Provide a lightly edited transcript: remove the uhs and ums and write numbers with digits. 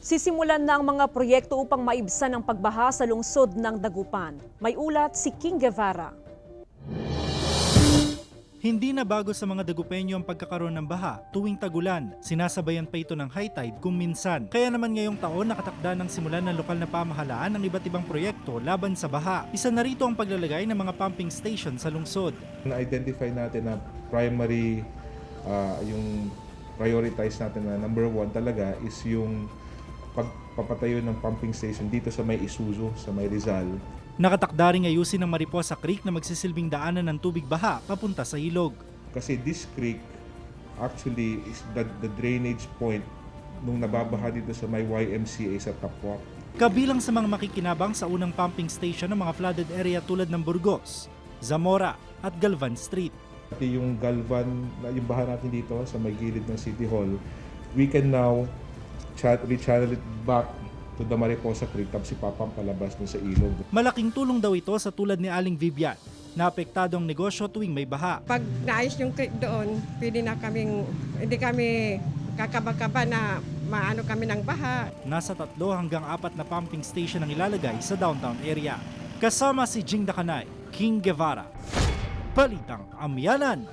Sisimulan na ang mga proyekto upang maibsan ang pagbaha sa lungsod ng Dagupan. May ulat si King Guevara. Hindi na bago sa mga Dagupenyo ang pagkakaroon ng baha tuwing tagulan. Sinasabayan pa ito ng high tide kung minsan. Kaya naman ngayong taon nakatakda ng simulan ng lokal na pamahalaan ang iba't ibang proyekto laban sa baha. Isa na rito ang paglalagay ng mga pumping station sa lungsod. Na-identify natin na primary, yung prioritize natin na number 1 talaga is yung pagpapatayo ng pumping station dito sa may Isuzu, sa may Rizal. Nakatakda ring ayusin ng Mariposa Creek na magsisilbing daanan ng tubig baha papunta sa ilog. Kasi this creek actually is the drainage point nung nababaha dito sa may YMCA sa Tapwap. Kabilang sa mga makikinabang sa unang pumping station ng mga flooded area tulad ng Burgos, Zamora at Galvan Street. Pati yung Galvan, yung baha natin dito sa may gilid ng City Hall, we can now rechannel it back to the Mariposa Creek tapos ipapump palabas dun sa ilog. Malaking tulong daw ito sa tulad ni Aling Vivian na apektado ang negosyo tuwing may baha. Pag naayos yung creek doon, pwede na hindi kami kakaba-kaba na maano kami ng baha. Nasa 3 hanggang 4 na pumping station ang ilalagay sa downtown area. Kasama si Jing Dakanay, King Guevara. Balitang Amyanan.